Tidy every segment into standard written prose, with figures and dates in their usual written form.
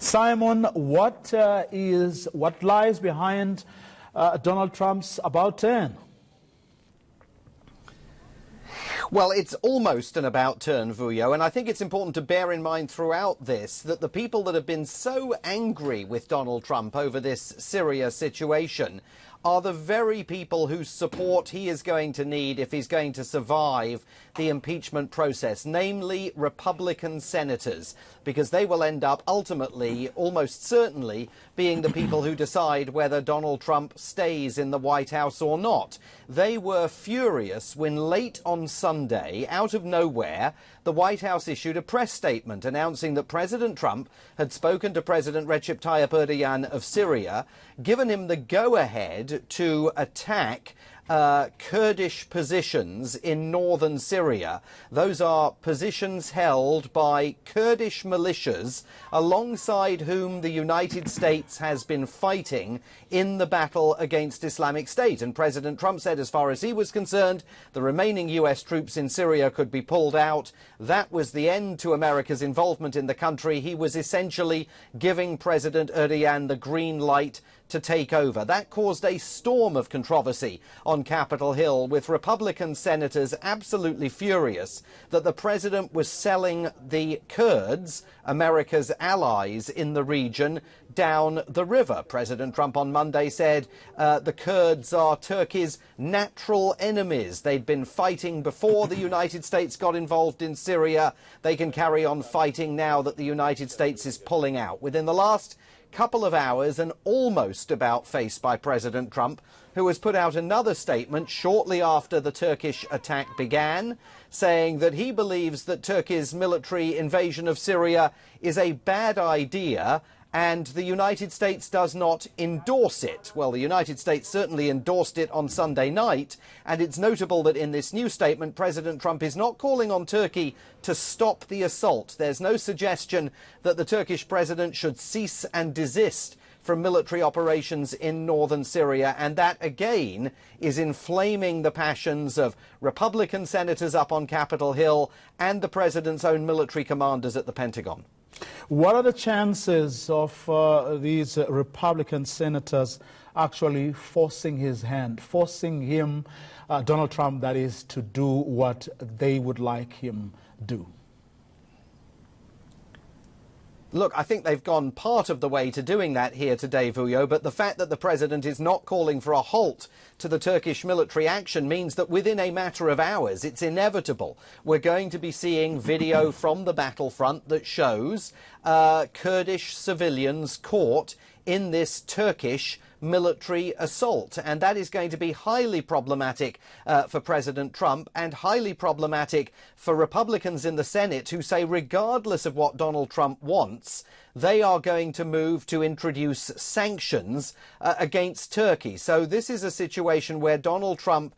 Simon, what lies behind Donald Trump's about turn? Well, it's almost an about turn, Vuyo, and I think it's important to bear in mind throughout this that the people that have been so angry with Donald Trump over this Syria situation are the very people whose support he is going to need if he's going to survive the impeachment process, namely Republican senators, because they will end up ultimately, almost certainly, being the people who decide whether Donald Trump stays in the White House or not. They were furious when late on Sunday, out of nowhere, the White House issued a press statement announcing that President Trump had spoken to President Recep Tayyip Erdogan of Syria, given him the go-ahead to attack Kurdish positions in northern Syria. Those are positions held by Kurdish militias alongside whom the United States has been fighting in the battle against Islamic State. And President Trump said, as far as he was concerned, the remaining US troops in Syria could be pulled out. That was the end to America's involvement in the country. He was essentially giving President Erdogan the green light to take over. That caused a storm of controversy on Capitol Hill, with Republican senators absolutely furious that the president was selling the Kurds, America's allies in the region, down the river. President Trump on Monday said the Kurds are Turkey's natural enemies. They'd been fighting before the United States got involved in Syria. They can carry on fighting now that the United States is pulling out. Within the last couple of hours, an almost about face by President Trump, who has put out another statement shortly after the Turkish attack began, saying that he believes that Turkey's military invasion of Syria is a bad idea and the United States does not endorse it. Well, the United States certainly endorsed it on Sunday night, and it's notable that in this new statement, President Trump is not calling on Turkey to stop the assault. There's no suggestion that the Turkish president should cease and desist from military operations in northern Syria, and that again is inflaming the passions of Republican senators up on Capitol Hill and the president's own military commanders at the Pentagon. What are the chances of these Republican senators actually forcing his hand, forcing him, Donald Trump, that is, to do what they would like him do? Look, I think they've gone part of the way to doing that here today, Vuyo, but the fact that the president is not calling for a halt to the Turkish military action means that within a matter of hours, it's inevitable, we're going to be seeing video from the battlefront that shows Kurdish civilians caught in this Turkish military assault. And that is going to be highly problematic for President Trump and highly problematic for Republicans in the Senate, who say regardless of what Donald Trump wants, they are going to move to introduce sanctions against Turkey. So this is a situation where Donald Trump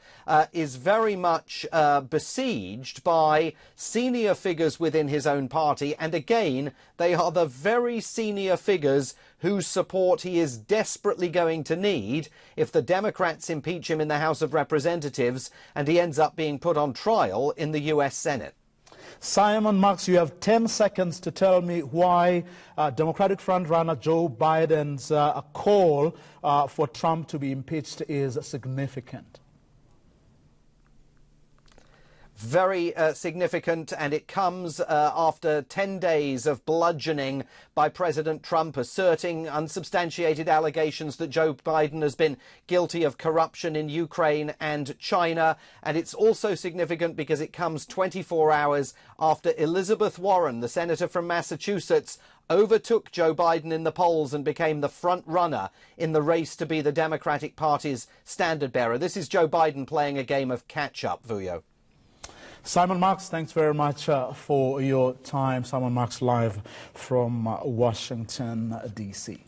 is very much besieged by senior figures within his own party. And again, they are the very senior figures whose support he is desperately going to need if the Democrats impeach him in the House of Representatives and he ends up being put on trial in the US Senate. Simon Marks, you have 10 seconds to tell me why Democratic frontrunner Joe Biden's call for Trump to be impeached is significant. Very significant, and it comes after 10 days of bludgeoning by President Trump, asserting unsubstantiated allegations that Joe Biden has been guilty of corruption in Ukraine and China. And it's also significant because it comes 24 hours after Elizabeth Warren, the senator from Massachusetts, overtook Joe Biden in the polls and became the front runner in the race to be the Democratic Party's standard bearer. This is Joe Biden playing a game of catch-up, Vuyo. Simon Marks, thanks very much for your time. Simon Marks live from Washington, D.C.